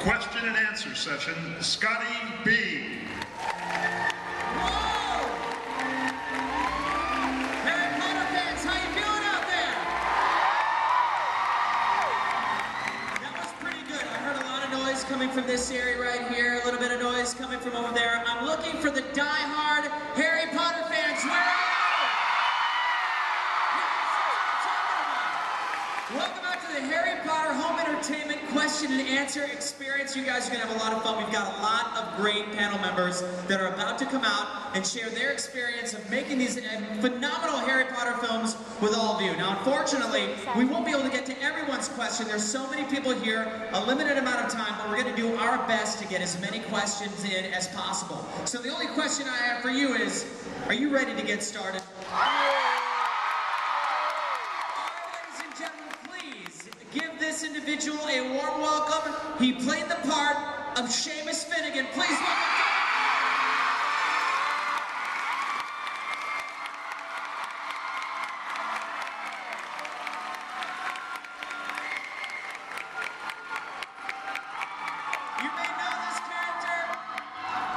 question and answer session, Scotty B. Coming from this area right here, a little bit of noise coming from over there. I'm looking for the die-hard Harry Potter fans. Where are you? Welcome back to the Harry Potter Home Entertainment Question and Answer Experience. You guys are going to have a lot of fun. We've got a lot of great panel members that are about to come out and share their experience of making these phenomenal Harry Potter films with all of you. Now, unfortunately, we won't be able to get to everyone's question. There's so many people here, a limited amount of time, but we're going to do our best to get as many questions in as possible. So the only question I have for you is, are you ready to get started? Ladies and gentlemen, please give this individual a warm welcome. He played the part of Seamus Finnigan. Please welcome.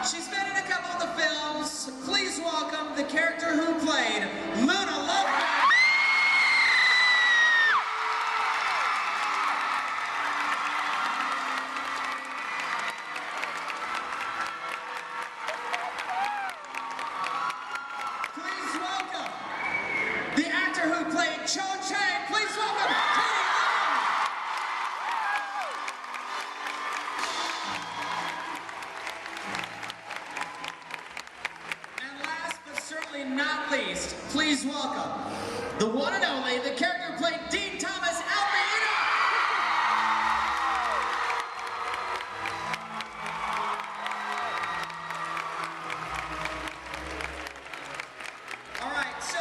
She's been in a couple of the films. Please welcome the character who played Lovegood. Please welcome the actor who played Chang. Please welcome Leung. Not least, please welcome the one and only, the character who played Dean Thomas, Alfred, Enoch. All right, so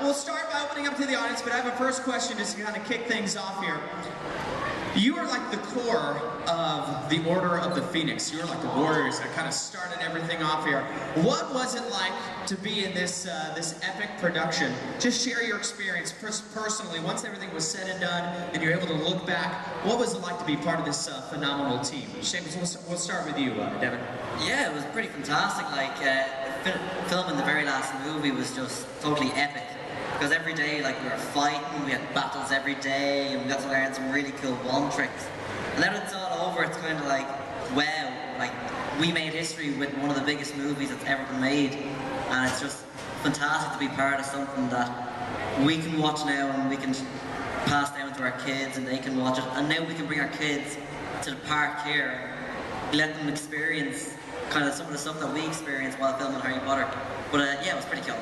we'll start by opening up to the audience, but I have a first question just to kind of kick things off here. You are like the core of the Order of the Phoenix. You are like the warriors that kind of started everything off here. What was it like to be in this epic production? Just share your experience personally. Once everything was said and done, and you're able to look back, what was it like to be part of this phenomenal team? Seamus, we'll start with you, Devon. Yeah, it was pretty fantastic. Like filming the very last movie was just totally epic. Because every day, like, we were fighting, we had battles every day, and we got to learn some really cool wand tricks. And then when it's all over, it's kind of like, wow, like, we made history with one of the biggest movies that's ever been made. And it's just fantastic to be part of something that we can watch now and we can pass down to our kids and they can watch it. And now we can bring our kids to the park here, let them experience kind of some of the stuff that we experienced while filming Harry Potter. But yeah, it was pretty cool.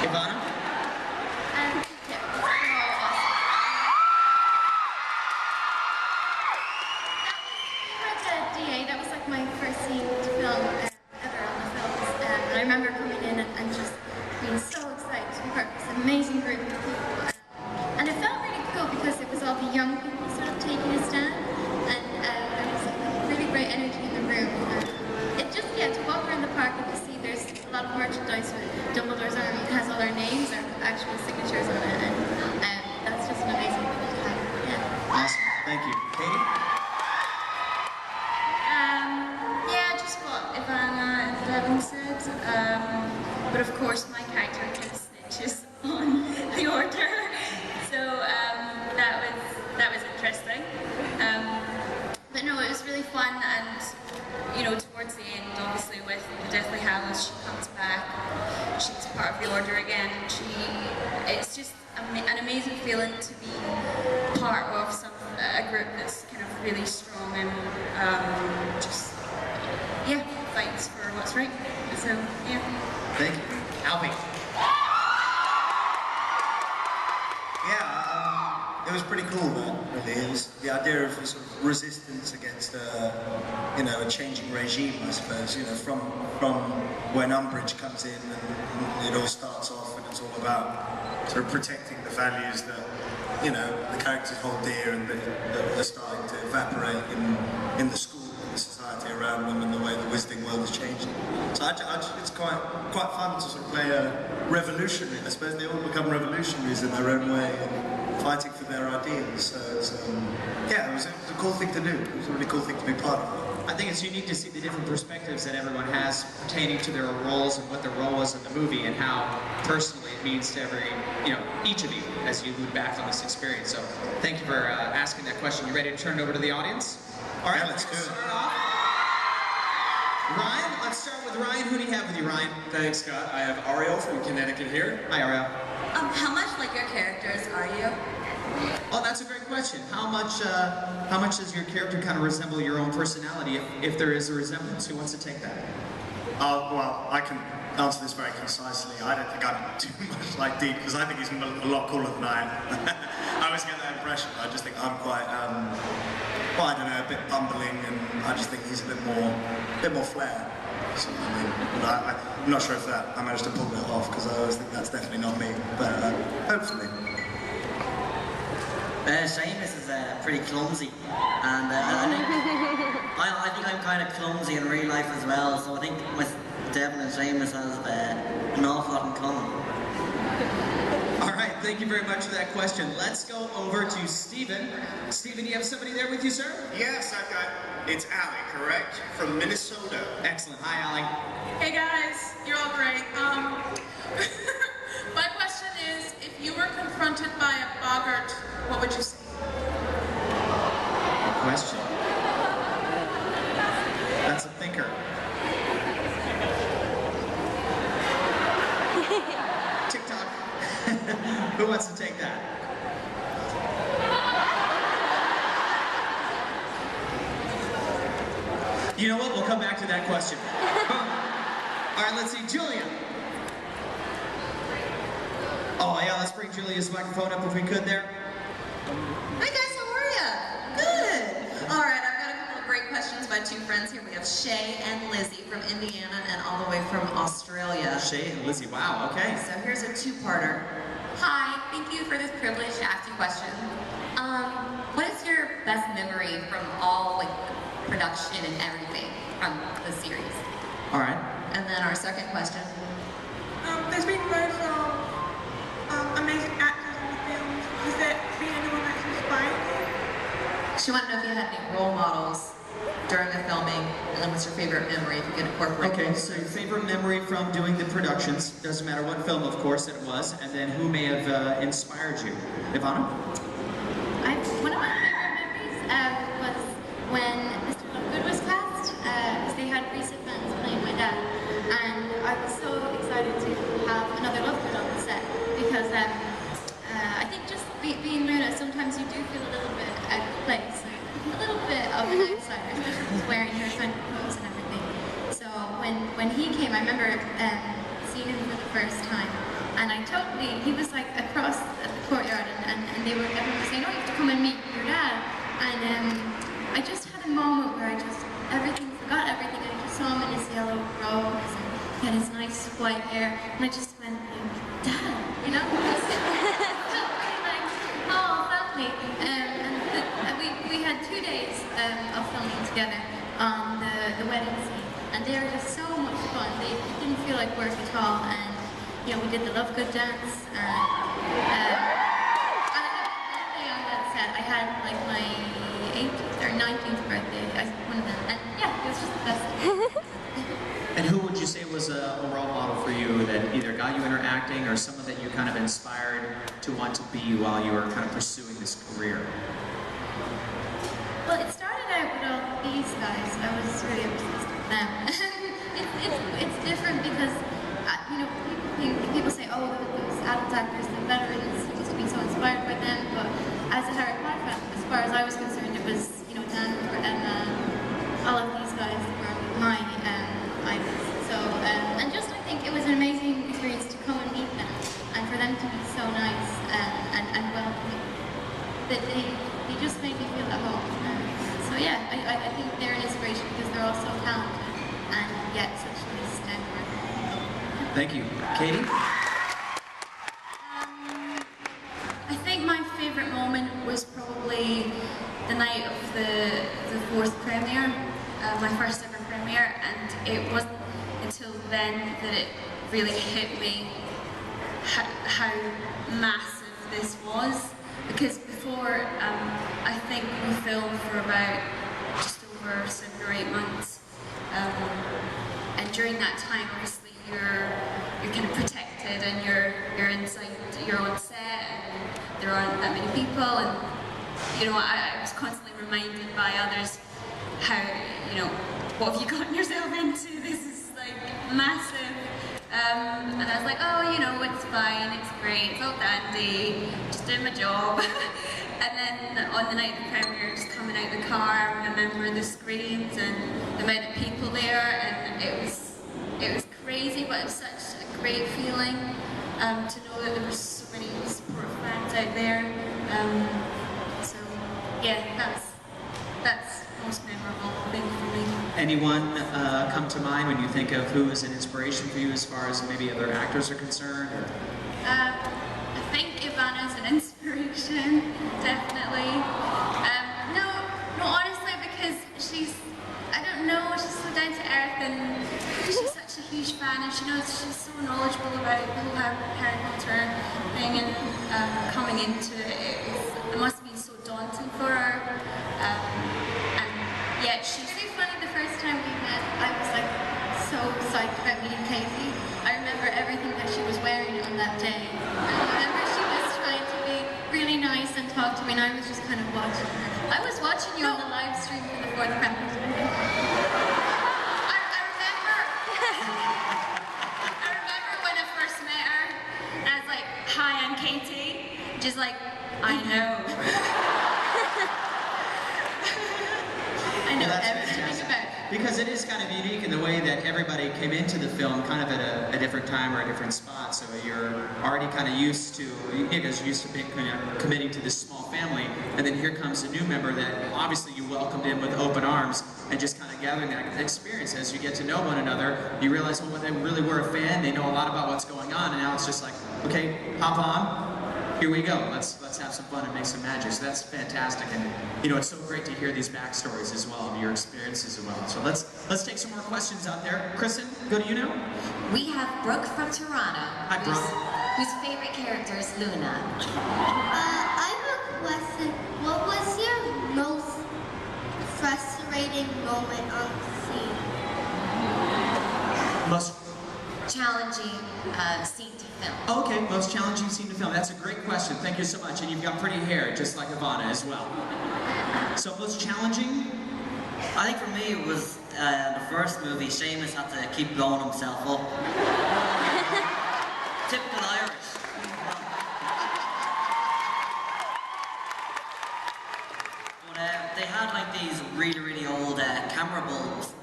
Evanna? That was like my first scene to film ever on the films. And I remember coming in and just being so excited to be part of this amazing group of people. And it felt really cool because it was all the young people sort of taking a stand. And there was a really great energy in the room. It just, yeah, to walk around the park and to see there's a lot of merchandise with Dumbledore's army. It has all our names, our actual signatures on it. And that's just an amazing thing to have. Yeah. Awesome. Thank you. Katie? Yeah, just what Evanna and Devon said, but of course my character kind of snitches on the order, so that was interesting. But no, it was really fun, and you know, towards the end, obviously with the Deathly Hallows, she comes back, she's part of the order again, and it's just an amazing feeling to be part of a group that's kind of really strong and just, yeah, fights for what's right. So, yeah. Thank you. Alfie. Yeah, it was pretty cool, that really. It was the idea of sort of resistance against, you know, a changing regime, I suppose. You know, from when Umbridge comes in and it all starts off, and it's all about sort of protecting the values that, you know, the characters hold dear and that are starting to evaporate in the school, in the society around them, and the way the Wizarding world is changing. So it's quite fun to sort of play a revolutionary. I suppose they all become revolutionaries in their own way, and fighting for their ideals. So it's, yeah, it was a cool thing to do. It was a really cool thing to be part of. I think it's unique to see the different perspectives that everyone has pertaining to their roles and what their role was in the movie and how personally it means to each of you as you look back on this experience. So thank you for asking that question. You ready to turn it over to the audience? All right, Yeah, let's do it. start off. Ryan, let's start with Ryan. Who do you have with you, Ryan? Thanks, Scott. I have Ariel from Connecticut here. Hi, Ariel. How much like your characters are you? Oh, that's a great question. How much does your character kind of resemble your own personality, if there is a resemblance? Who wants to take that? Well, I can answer this very concisely. I don't think I'm too much like Dean, because I think he's a lot cooler than I am. I always get that impression. I just think I'm quite, well, I don't know, a bit bumbling, and I just think he's a bit more flair. So, I mean, but I'm not sure if I managed to pull that off, because I always think that's definitely not me, but hopefully. Seamus is pretty clumsy, and I think I'm kind of clumsy in real life as well, so I think Devon and Seamus has an awful lot in common. All right, thank you very much for that question. Let's go over to Stephen. Stephen, do you have somebody there with you, sir? Yes, it's Allie, correct? From Minnesota. Excellent. Hi, Allie. Hey guys, you're all great. My question is, if you were confronted by a boggart, what would you say? Good question. That's a thinker. TikTok. Who wants to take that? You know what? We'll come back to that question. All right, let's see. Julia. Oh, yeah, let's bring Julia's microphone up if we could there. Hi guys, how are ya? Good. All right, I've got a couple of great questions by two friends here. We have Shay and Lizzie from Indiana and all the way from Australia. Shay and Lizzie. Wow. Okay. So here's a two-parter. Hi, thank you for this privilege to ask you a question. What is your best memory from all the production and everything from the series? All right. And then our second question. There's been loads of amazing actors in the films. Has there been anyone that's inspired you? She wanted to know if you had any role models during the filming, and then what's your favorite memory if you could incorporate Okay, those. so your favorite memory from doing the productions, doesn't matter what film, of course, it was, and then who may have inspired you? Evanna? One of my favorite memories was when Mr. Lovegood was cast, because they had Reese fans playing my dad, and I was so excited to have another Lovegood on the set, because I think just being Luna, sometimes you do feel a little bit out of place, a little bit of an outsider, especially with wearing her kind of clothes and everything. So when he came, I remember seeing him for the first time, and he was like across the courtyard, and everyone was saying, oh, you have to come and meet your dad. And I just had a moment where I forgot everything. I just saw him in his yellow robes, and he had his nice white hair, and I just went, Dad, you know? It felt really like, oh, family. And we had 2 days of filming together on the wedding scene, and they were just so much fun. They didn't feel like work at all, and we did the Lovegood dance, and I had a birthday on that set. I had like my 18th or 19th birthday, one of them, and yeah, it was just the best. And who would you say was a role model for you that either got you into acting or someone that you kind of inspired to want to be while you were kind of pursuing this career? Well, it started out with all these guys. I was really obsessed with them. It's different because, people say, oh, those adult actors, the veterans, you used to be so inspired by them, but as a Harry Potter fan, as far as I was concerned, it was, Dan or Emma, all of these guys were my idols. So, and just I think it was an amazing experience to come and meet them, and for them to be so nice and welcoming, that they just made me feel at home. So yeah, I think they're an inspiration because they're all so talented and yet such nice down to earth. Thank you. Katie? I think my favourite moment was probably the night of the fourth premiere, my first ever premiere, and it wasn't until then that it really hit me how massive this was, because before I think we film for about just over 7 or 8 months. And during that time, obviously, you're kind of protected, and you're inside, you're on set, and there aren't that many people, and you know, I was constantly reminded by others how, you know, what have you gotten yourself into? This is like massive. And I was like, oh, you know, it's fine, it's great, it's all dandy, just doing my job. And then on the night of the premiere, just coming out of the car, I remember the screens and the amount of people there, and it was crazy, but it was such a great feeling to know that there were so many support fans out there. So yeah, that's the most memorable thing for me. Anyone come to mind when you think of who is an inspiration for you as far as maybe other actors are concerned? I think Evanna's an inspiration, definitely. No, honestly, because she's so down to earth, and she's such a huge fan, and she's so knowledgeable about the whole Harry Potter thing, and coming into it must have been so daunting for her. And yet she's It's really funny, the first time we met, I was like so psyched about meeting Katie. I remember everything that she was wearing on that day. And I remember she was trying to be really nice and talk to me, and I was just kind of watching her. I was watching you on the live stream for the 4th premiere. I remember when I first met her, and I was like, hi, I'm Katie. Just like, I know. I know Well, everything fantastic. about it. Because it is kind of unique in the way that everybody came into the film kind of at a different time or a different spot. So you're already kind of used to, you guys are used to being committing to this small family, and then here comes a new member that obviously you welcomed in with open arms, and just kind of gathering that experience. As you get to know one another, you realize, well, they really were a fan, they know a lot about what's going on, and now it's just like, okay, hop on. Here we go. Let's have some fun and make some magic. So that's fantastic, and you know, it's so great to hear these backstories as well, and your experiences as well. So let's take some more questions out there. Kristen, go to you now. We have Brooke from Toronto. Hi, Brooke. Whose favorite character is Luna? I have a question. What was your most frustrating moment on scene? Most Challenging scene to film. okay, most challenging scene to film. That's a great question. Thank you so much. And you've got pretty hair, just like Evanna as well. So most challenging? I think for me it was the first movie. Seamus had to keep blowing himself up. Typical Irish. But they had like these really old camera bulbs,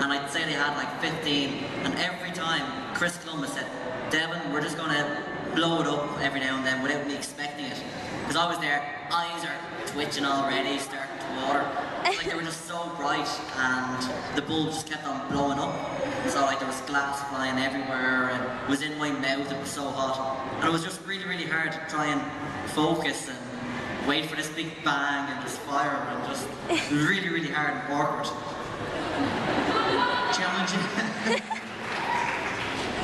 and I'd say they had like 15, and every time Chris Columbus said, Devon, we're just gonna blow it up every now and then without me expecting it. Because I was there, eyes are twitching already, starting to water. Like they were just so bright, and the bulb just kept on blowing up. So like there was glass flying everywhere, and it was in my mouth, it was so hot. And it was just really hard to try and focus and wait for this big bang and this fire, and just really hard and awkward. Challenging.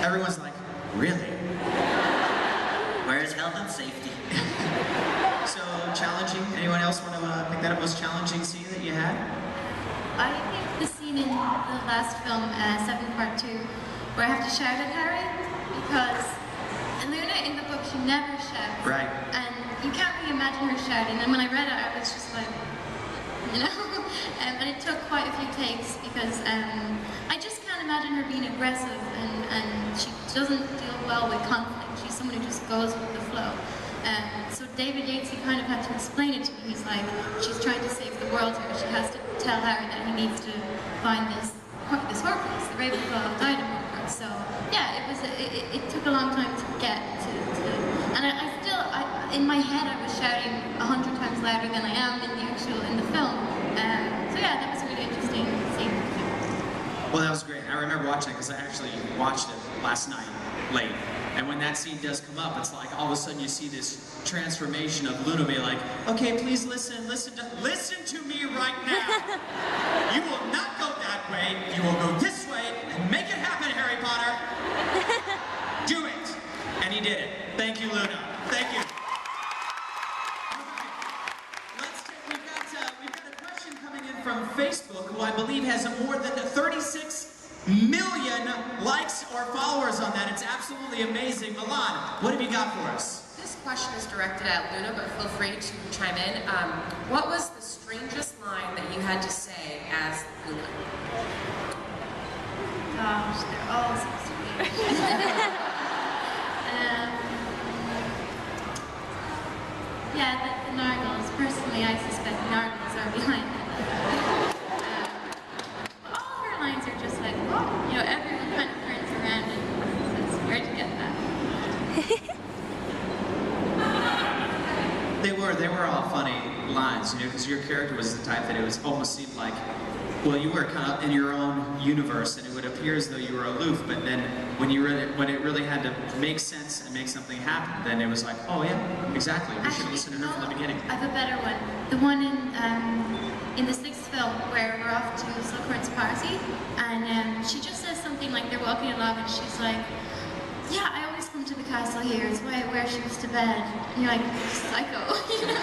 Everyone's like, really? Where's health and safety? So challenging. Anyone else want to pick that up? Most challenging scene that you had? I think the scene in the last film, 7 Part 2, where I have to shout at Harry, because Luna in the book, she never shouts. Right. And you can't really imagine her shouting, and when I read it, I was just like, you know? And it took quite a few takes, because I just can't imagine her being aggressive, and she doesn't deal well with conflict. She's someone who just goes with the flow. So David Yates, he kind of had to explain it to me. He's like, she's trying to save the world here. She has to tell Harry that he needs to find this Horcrux, the Ravenclaw Diadem Horcrux. So yeah, it took a long time to get to and I in my head I was shouting 100 times louder than I am in the film. So yeah, that was a really interesting scene. Well, that was great. I remember watching it because I actually watched it last night, late. And when that scene does come up, it's like all of a sudden you see this transformation of Luna be like, okay, please listen to me right now. You will not go that way. You will go this way and make it happen, Harry Potter. Do it. And he did it. Thank you, Luna. Thank you. We've got Facebook, who I believe has more than 36 million likes or followers on that. It's absolutely amazing. Milan, what have you got for us? This question is directed at Luna, but feel free to chime in. What was the strangest line that you had to say as Luna? Gosh, they're all so sweet. Yeah, the Nargles. Personally, I suspect Nargles are behind it. All her lines are just like, oh, you know, everyone kind of turns around and says, where'd you get that? They were all funny lines, you know, because your character was the type that it was almost seemed like, well, you were kind of in your own universe, and it would appear as though you were aloof. But then, when it really had to make sense and make something happen, then it was like, oh yeah, exactly. We should listen to her from the beginning. I have a better one. The one in the 6th film where we're off to Slughorn's party, and she just says something like they're walking along, and she's like, yeah, I always come to the castle here. It's why I wear shoes to bed. And you're like, psycho, you know?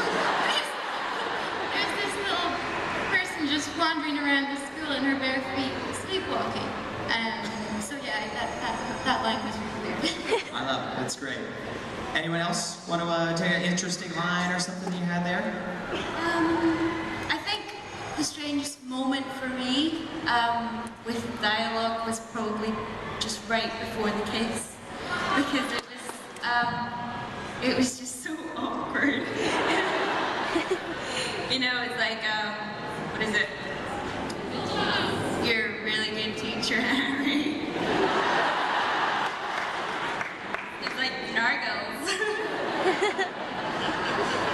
There's this little person just wandering around the school in her bare feet, sleepwalking. So yeah, that line was really weird. I love it. That's great. Anyone else want to take an interesting line or something you had there? I think the strangest moment for me with dialogue was probably just right before the kiss, because it was just so awkward. You know, it's like, what is it? You're a really good teacher, Harry. It's like Nargles.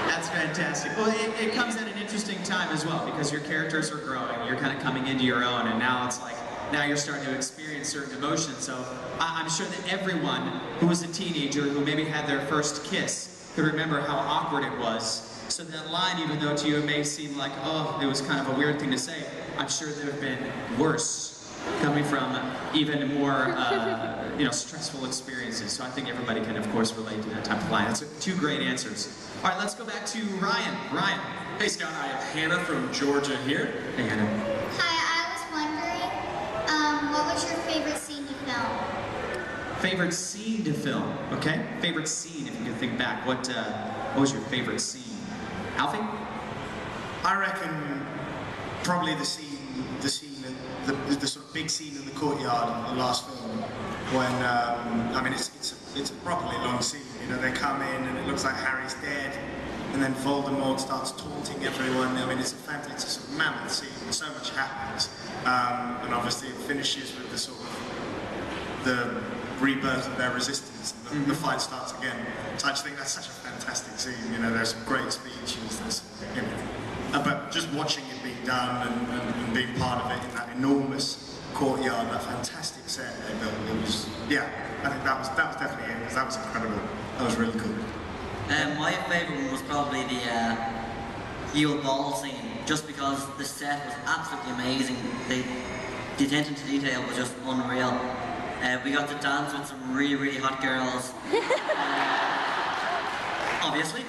That's fantastic. Well, it comes at an interesting time as well, because your characters are growing, you're kind of coming into your own, and now it's like, now you're starting to experience certain emotions. So I'm sure that everyone who was a teenager who maybe had their first kiss could remember how awkward it was. So that line, even though to you it may seem like, oh, it was kind of a weird thing to say, I'm sure there have been worse coming from even more you know, stressful experiences. So I think everybody can, of course, relate to that type of line. That's two great answers. All right, let's go back to Ryan. Ryan. Hey, Scott. I have Hannah from Georgia here. Hey, Hannah. Hi, I was wondering, what was your favorite scene to film? Favorite scene to film, okay? Favorite scene, if you can think back. What was your favorite scene? Alfie? I reckon probably the sort of big scene in the courtyard in the last film, when I mean it's a properly long scene. You know, they come in and it looks like Harry's dead, and then Voldemort starts taunting everyone. I mean, it's a sort of mammoth scene. So much happens, and obviously it finishes with the sort of the rebirth of their resistance, and the fight starts again. So I just think that's such a fantastic scene. You know, there's some great speeches. There's, you know, but just watching it being done and being part of it in that enormous courtyard, that fantastic set they built, it was, yeah, I think that was definitely it, because that was incredible. That was really cool. My favourite one was probably the Eel Ball scene, just because the set was absolutely amazing. The attention to detail was just unreal. We got to dance with some really, really hot girls. Obviously.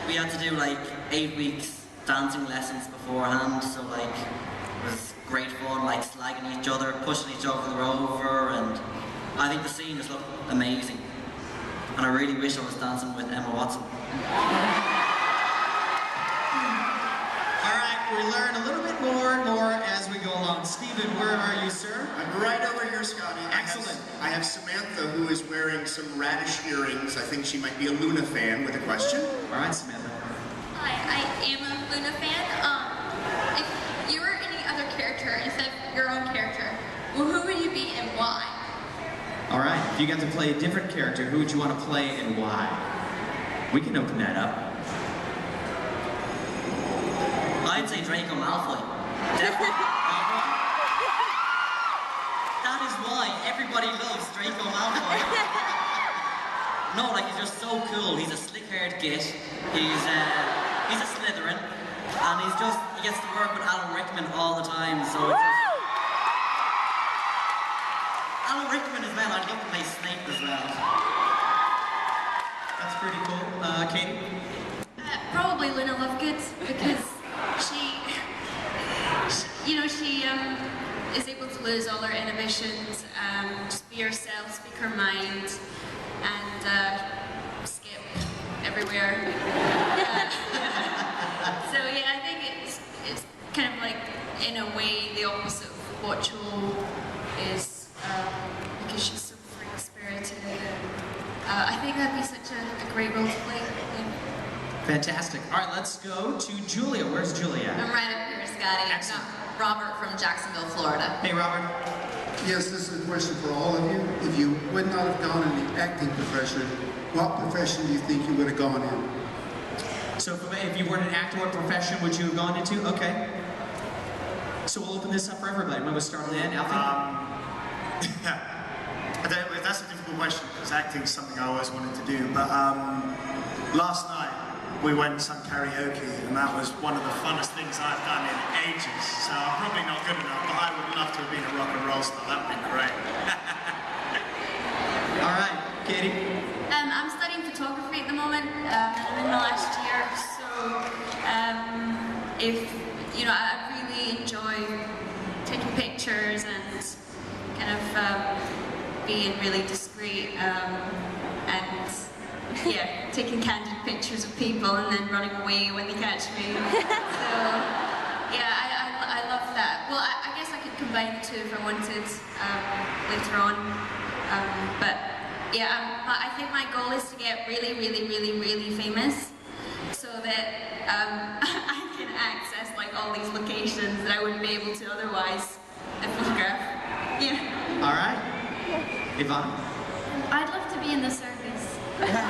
We had to do like 8 weeks dancing lessons beforehand, so like it was great fun, like slagging each other, pushing each other over, and I think the scene just looked amazing. And I really wish I was dancing with Emma Watson. We learn a little bit more and more as we go along. Stephen, where are you, sir? I'm right over here, Scotty. Excellent. I have Samantha, who is wearing some radish earrings. I think she might be a Luna fan, with a question. All right, Samantha. Hi, I am a Luna fan. If you were any other character instead of your own character, well, who would you be and why? All right, if you got to play a different character, who would you want to play and why? We can open that up. I'd say Draco Malfoy. Definitely. That is why everybody loves Draco Malfoy. No, like he's just so cool. He's a slick-haired git. He's a Slytherin, and he gets to work with Alan Rickman all the time. So it's just, Alan Rickman as well. I'd love to play Snape as well. That's pretty cool. Katie? Probably Luna Lovegood, because lose all our inhibitions, just be yourself, speak her mind, and skip everywhere. So yeah, I think it's kind of like, in a way, the opposite of what Jo is, because she's so free-spirited. I think that'd be such a great role to play. Yeah. Fantastic. All right, let's go to Julia. Where's Julia? I'm right up here, Scotty. I've got Robert from Jacksonville, Florida. Hey, Robert. Yes, this is a question for all of you. If you would not have gone in the acting profession, what profession do you think you would have gone in? So if you weren't an actor, what profession would you have gone into? Okay. So we'll open this up for everybody. We'll start on the end. Alfie? I don't know if that's a difficult question, because acting is something I always wanted to do, but last night we went and sung karaoke, and that was one of the funnest things I've done in ages, so I'm probably not good enough, but I would love to have been a rock and roll star. That would be great. All right, Katie? I'm studying photography at the moment. I'm in my last year, so I really enjoy taking pictures and kind of being really discreet and yeah, taking candid pictures of people and then running away when they catch me. So yeah, I love that. Well, I guess I could combine the two if I wanted later on, but yeah, I think my goal is to get really, really, really, really famous, so that I can access like all these locations that I wouldn't be able to otherwise photograph. Yeah. All right. Evanna? I'd love to be in the circus. That's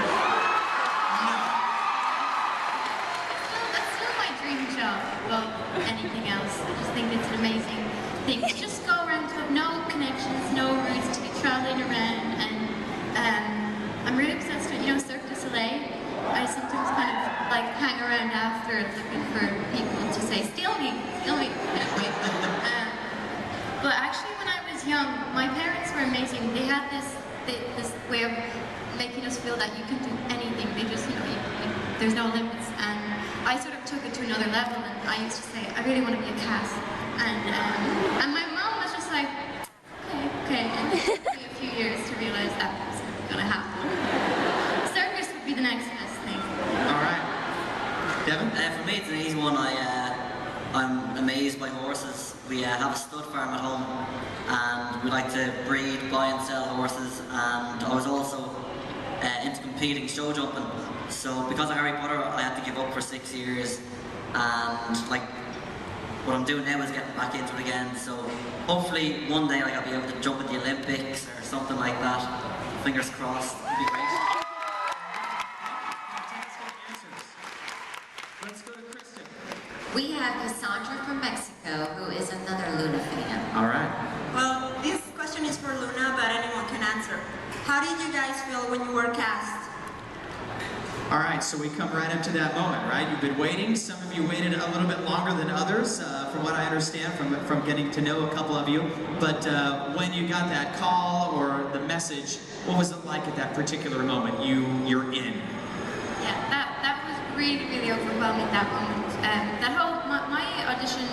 still my dream job above anything else. I just think it's an amazing thing. To just go around to have no connections, no roots, to be traveling around, and I'm really obsessed with, Cirque du Soleil. I sometimes kind of like hang around after looking for people to say, steal me, steal me. But actually when I was young, my parents were amazing. They had this way of making us feel that you can do anything. They just, there's no limits. And I sort of took it to another level, and I used to say, I really want to be a cat. And my mom was just like, okay. And it took me a few years to realize that was going to happen. Circus would be the next best thing. All right. Devon? For me, it's an easy one. I'm amazed by horses. We have a stud farm at home, and we like to breed, buy and sell horses, and I was also into competing show jumping. So because of Harry Potter, I had to give up for 6 years, and like what I'm doing now is getting back into it again. So hopefully one day I'll be able to jump at the Olympics or something like that. Fingers crossed. It'd be great. We have Cassandra from Mexico, who is another Luna fan. All right. Well, this question is for Luna, but anyone can answer. How did you guys feel when you were cast? All right, so we come right up to that moment, right? You've been waiting. Some of you waited a little bit longer than others, from what I understand from getting to know a couple of you. But when you got that call or the message, what was it like at that particular moment? You're in. Yeah, that was really, really overwhelming, that moment. My audition,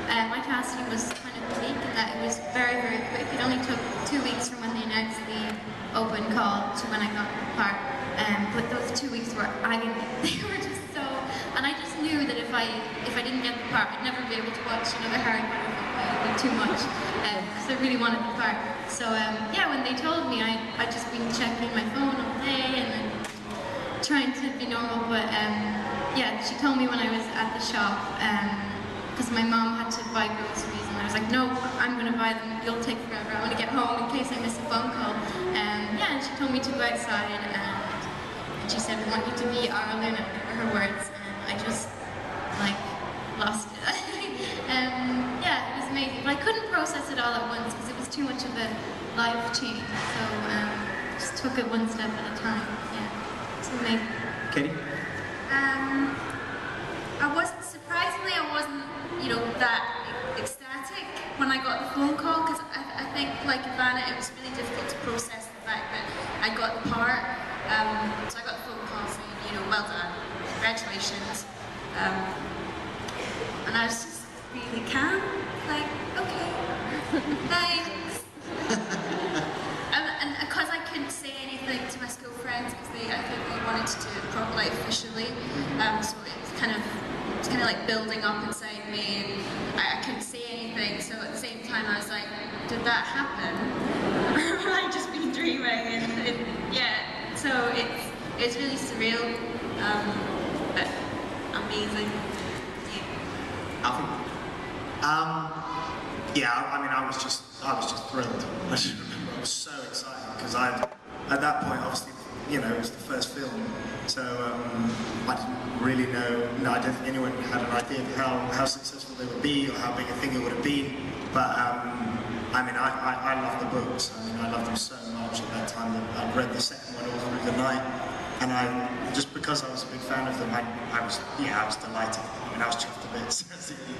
my casting was kind of bleak in that it was very, very quick. It only took 2 weeks from when they announced the open call to when I got the part. But those 2 weeks were agony. They were just so, and I just knew that if I didn't get the part, I'd never be able to watch another Harry Potter film. It would be too much, because I really wanted the part. So yeah, when they told me, I'd just been checking my phone all day and then trying to be normal. But yeah, she told me when I was at the shop, because my mom had to buy groceries, and I was like, no, I'm going to buy them. You'll take forever. I want to get home in case I miss a phone call. Yeah, and she told me to go outside, and she said, we want you to be our Luna, were her words, and I just, like, lost it. Yeah, it was amazing, but I couldn't process it all at once, because it was too much of a life change, so just took it one step at a time. Yeah, it's amazing. Katie? Surprisingly, I wasn't, that ecstatic when I got the phone call, because I think, like Evanna, it was really difficult to process the fact that I got the part. So I got the phone call saying, well done, congratulations. And I was just really calm, like, okay. Thanks. And because I couldn't say anything to my school friends because I think they wanted to do it properly officially, so it's kind of like building up inside me, and I couldn't say anything. So at the same time, I was like, did that happen? Or have I just been dreaming? And yeah, so it's really surreal, but amazing. Yeah. Alfred? Yeah, I mean, I was just thrilled. I just remember I was so excited because at that point, obviously, you know, it was the first film, so I didn't really know. No, I don't think anyone had an idea of how successful they would be or how big a thing it would have been. But I mean, I love the books. I mean, I loved them so much at that time that I'd read the second one all through the night, and just because I was a big fan of them, I was delighted. I mean, I was chuffed a bit.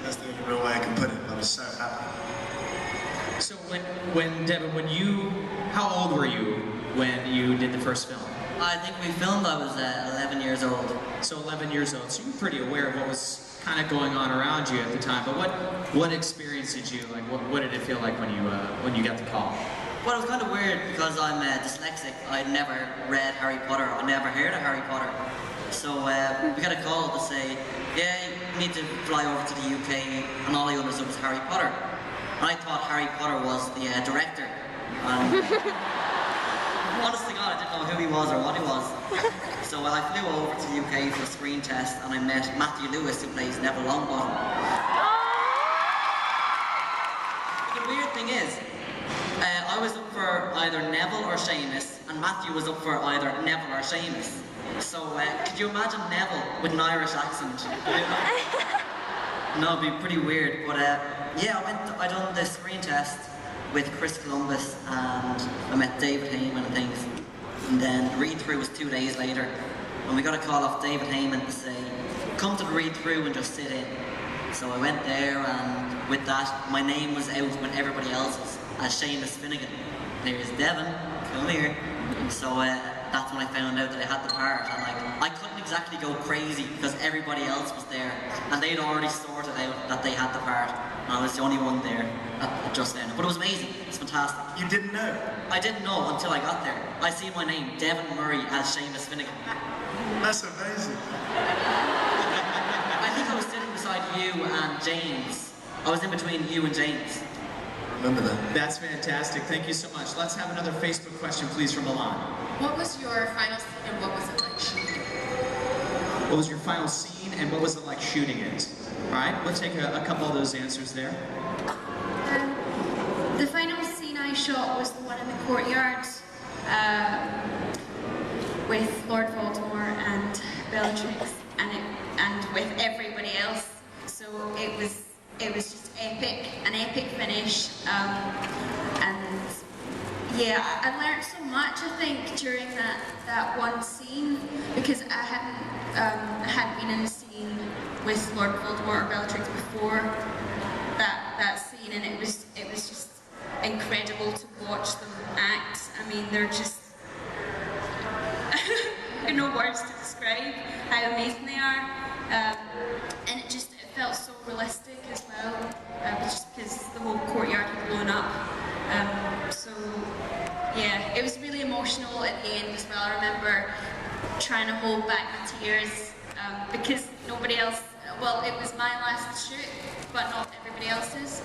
That's the only real way I can put it. I was so happy. So when Devon, how old were you when you did the first film? I think we filmed, I was 11 years old. So 11 years old, so you were pretty aware of what was kind of going on around you at the time, but what experience did you, like, what did it feel like when you got the call? Well, it was kind of weird because I'm dyslexic. I'd never read Harry Potter, I never heard of Harry Potter. So we got a call to say, yeah, you need to fly over to the UK, and all I understood was Harry Potter. And I thought Harry Potter was the director. Honest to God, I didn't know who he was or what he was. So I flew over to the UK for a screen test, and I met Matthew Lewis, who plays Neville Longbottom. The weird thing is, I was up for either Neville or Seamus, and Matthew was up for either Neville or Seamus. So could you imagine Neville with an Irish accent? No, it'd be pretty weird. But yeah, I done the screen test with Chris Columbus, and I met David Heyman and things. And then the read-through was 2 days later, and we got a call off David Heyman to say, come to the read-through and just sit in. So I went there, and with that, my name was out with everybody else's as Seamus Finnigan. There's Devon, come here. So that's when I found out that I had the part, and like, I couldn't exactly go crazy because everybody else was there, and they'd already sorted out that they had the part, and I was the only one there just then. But it was amazing, it's fantastic. You didn't know? I didn't know until I got there. I see my name, Devon Murray, as Seamus Finnigan. That's amazing. I think I was sitting beside you and James. I was in between you and James. Remember that. That's fantastic, thank you so much. Let's have another Facebook question, please, from Milan. What was your final scene and what was it like shooting it? What was your final scene and what was it like shooting it? All right, we'll take a couple of those answers there. The final scene I shot was the one in the courtyard with Lord Voldemort and Bellatrix and with everybody else. So it was just epic, an epic finish. And yeah, I learned so much, I think, during that one scene, because I hadn't been in a scene with Lord Voldemort or Bellatrix before that scene, and it was just incredible to watch them act. I mean, they're just I have no words to describe how amazing they are, and it felt so realistic as well, just because the whole courtyard had blown up. So yeah, it was really emotional at the end as well. I remember trying to hold back my tears because nobody else. Well, it was my last shoot, but not everybody else's.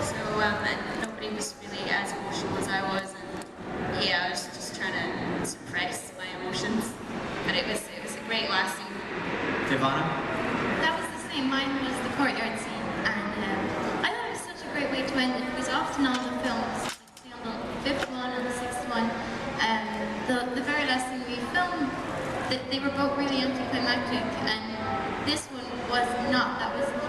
So and nobody was really as emotional as I was, and yeah, I was just trying to suppress my emotions. But it was a great last scene. Evanna? That was the same. Mine was the courtyard scene, and I thought it was such a great way to end it, because often all the films, like the fifth one and the sixth one, the very last scene we filmed, they were both really anticlimactic, and this one was not.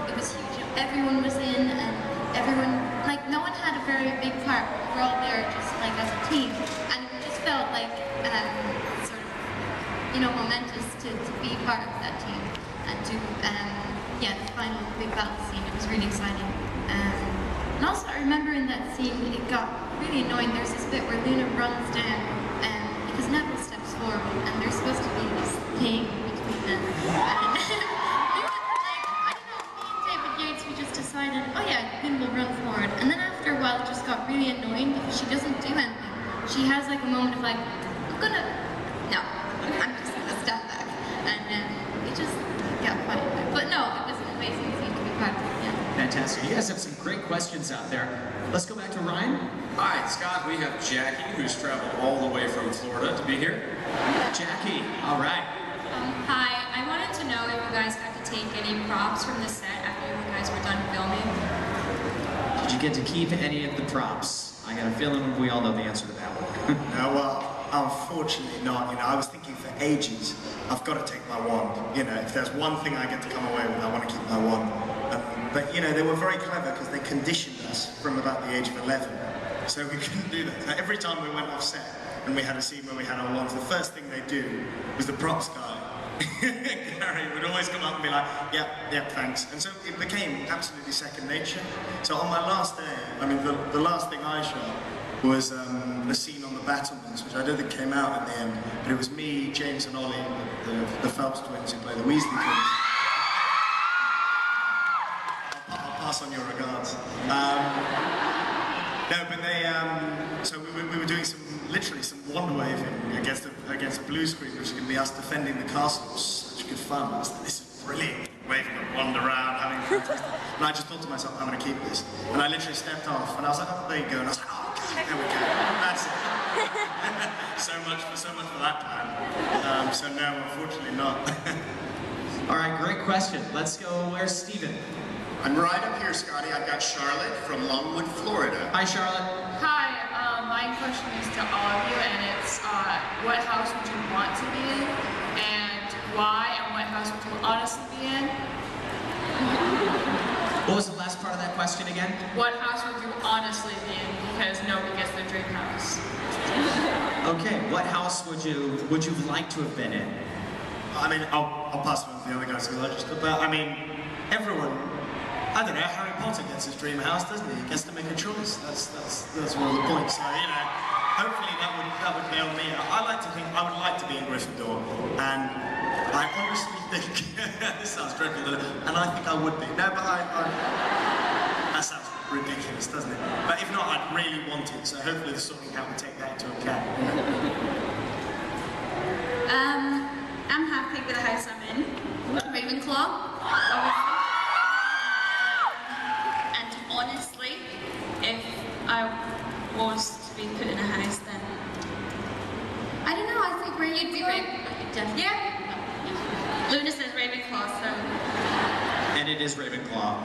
It was huge. Everyone was in, and everyone, like, no one had a very big part. We were all there just like as a team, and it just felt like sort of, you know, momentous to be part of that team and do yeah, the final big battle scene. It was really exciting. And also I remember in that scene it got really annoying. There's this bit where Luna runs down because Neville steps forward and there's supposed to be this thing between them. And I don't know, me and David Yates, we just decided, oh yeah, Luna will run forward. And then after after a while it just got really annoying because she doesn't do anything. She has like a moment of like, I'm just gonna step back. And it just got funny. But no, it was an amazing scene to be part of. Yeah. Fantastic. You guys have some great questions out there. Let's go back to Ryan. All right, Scott, we have Jackie, who's traveled all the way from Florida to be here. Jackie, all right. Hi, I wanted to know if you guys got to take any props from the set after you guys were done filming. Did you get to keep any of the props? I got a feeling we all know the answer to that one. No, well, unfortunately not. You know, I was thinking for ages, I've got to take my wand. You know, if there's one thing I get to come away with, I want to keep my wand. But, you know, they were very clever because they conditioned us from about the age of 11. So we couldn't do that. So every time we went off set and we had a scene where we had our wands, the first thing they do was the props guy. Gary would always come up and be like, yep, thanks. And so it became absolutely second nature. So on my last day, I mean, the last thing I shot was the scene on the battlements, which I don't think came out in the end, but it was me, James and Ollie, the Phelps twins who play the Weasley twins. I'll pass on your regards. No, but they, so we were doing literally some wand waving against a blue screen, which is going to be us defending the castle. It was such good fun. I was like, this is brilliant. Waving a wand around, having fantastic. And I just thought to myself, I'm going to keep this. And I literally stepped off, and I was like, oh, there you go. And I was like, oh, okay, there we go. That's it. so much for that time. So no, unfortunately not. All right, great question. Let's go, where's Steven? I'm right up here, Scotty. I've got Charlotte from Longwood, Florida. Hi, Charlotte. Hi, my question is to all of you, and it's what house would you want to be in, and why, and what house would you honestly be in? What was the last part of that question again? What house would you honestly be in, because nobody gets their dream house? Okay, what house would you like to have been in? I mean, I'll pass it on to the other guys who I just about. I mean, everyone. I don't know, Harry Potter gets his dream house, doesn't he? He gets to make a choice. That's one of the points. So, you know, hopefully that would nail me. I like to think I would like to be in Gryffindor, and I honestly think this sounds dreadful, and I think I would be. No, but that sounds ridiculous, doesn't it? But if not, I'd really want it. So hopefully the sorting hat would take that into account. I'm happy with the house I'm in. Ravenclaw? Honestly, if I was to be put in a house, then I don't know, I think you'd be Ravenclaw. Yeah. Luna says Ravenclaw, so. And it is Ravenclaw.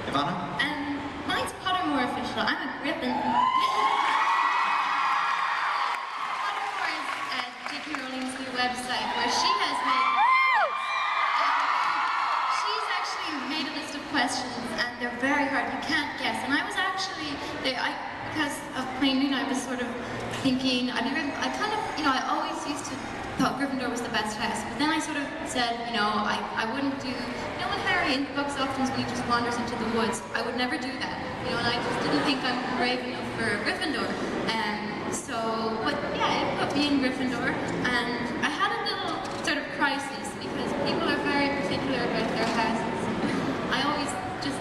Evanna? Mine's Pottermore official. I'm a Gryffindor. Pottermore is J.K. Rowling's new website where she has made a list of questions, and they're very hard. You can't guess. And I was actually, because of playing Luna, I was sort of thinking, I always used to thought Gryffindor was the best house, but then I sort of said, I wouldn't do, when Harry in the books often when he just wanders into the woods, I would never do that, and I just didn't think I'm brave enough for Gryffindor. But yeah, it put me in Gryffindor, and I had a little sort of crisis, because people are very particular about their houses.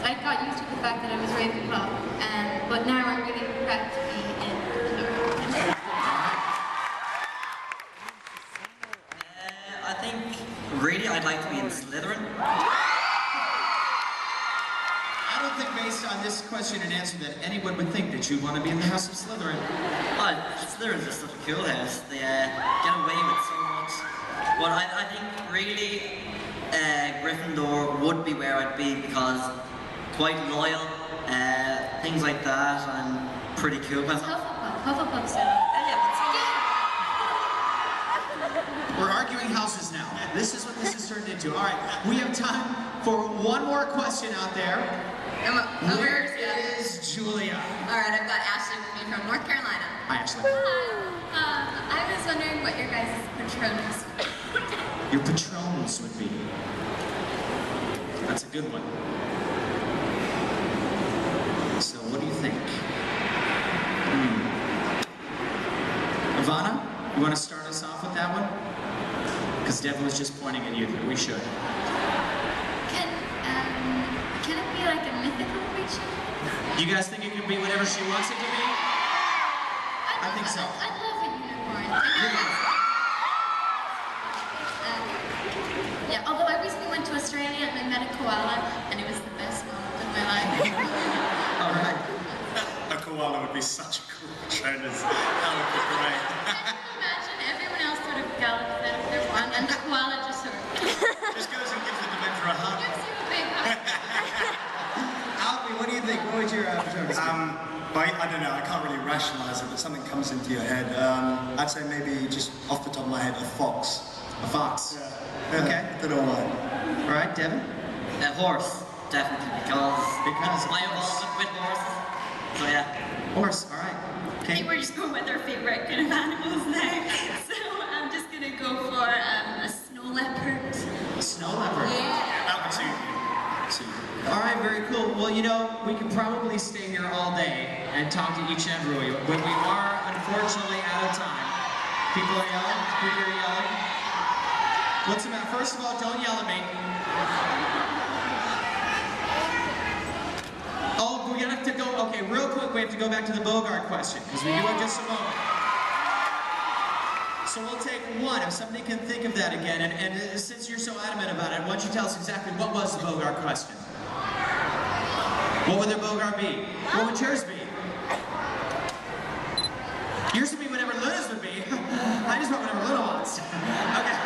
I got used to the fact that I was Ravenclaw, but now I'm really proud to be in Gryffindor. I think, really, I'd like to be in Slytherin. I don't think based on this question and answer that anyone would think that you want to be in the House of Slytherin. Well, Slytherin's just such a cool house. They get away with so much. But I think, really, Gryffindor would be where I'd be because quite loyal, things like that, and pretty cool. Hufflepuff said. We're arguing houses now. This is what this has turned into. All right, we have time for one more question out there. Where is Julia? All right, I've got Ashley with me from North Carolina. Hi, Ashley. I was wondering what your guys' Patronus would be. Your Patronus would be. That's a good one. So, what do you think? Evanna, you want to start us off with that one? Because Devon was just pointing at you that we should. Can it be like a mythical creature? You guys think it can be whatever she wants it to be? I think so. I love a unicorn. Yeah, although I recently went to Australia and I met a koala, and it was the best moment of my life. All right. A koala would be such a cool trainers. That would be great. Imagine everyone else sort of gallops out of their one, and the koala just sort of Just goes and gives the Dementor a hug. gives you a big hug. Alfie, what do you think? What would your photography I don't know, I can't really rationalise it, but something comes into your head. I'd say maybe just off the top of my head, a fox. A fox? Yeah. Okay. I don't know why. All right, Devon? A horse, definitely, because my involvement with horses. So yeah. Horse, all right. I think we're just going with our favourite kind of animals now. So I'm just going to go for a snow leopard. A snow leopard? Yeah. That would suit you. All right, very cool. Well, you know, we could probably stay here all day and talk to each and every of you, but we are unfortunately out of time. People are yelling. People are yelling. What's the matter? First of all, don't yell at me. Oh, we have to go. Okay, real quick, we have to go back to the Bogart question because we do it just a moment. So we'll take one, if somebody can think of that again, and since you're so adamant about it, why don't you tell us exactly what was the Bogart question? What would their Bogart be? What would yours be? Yours would be whatever Luna's would be. I just want whatever Luna wants. Okay.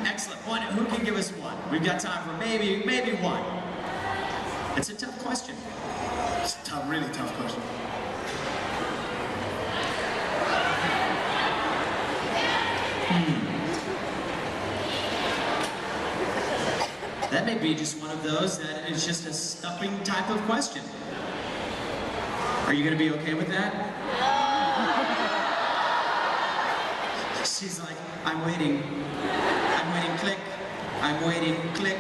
Excellent. One. Who can give us one? We've got time for maybe one. It's a tough question. It's a tough, really tough question. That may be just one of those that is just a stumping type of question. Are you going to be okay with that? She's like, I'm waiting, click, I'm waiting, click.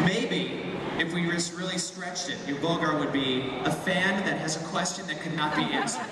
Maybe, if we just really stretched it, your Bogart would be a fan that has a question that could not be answered.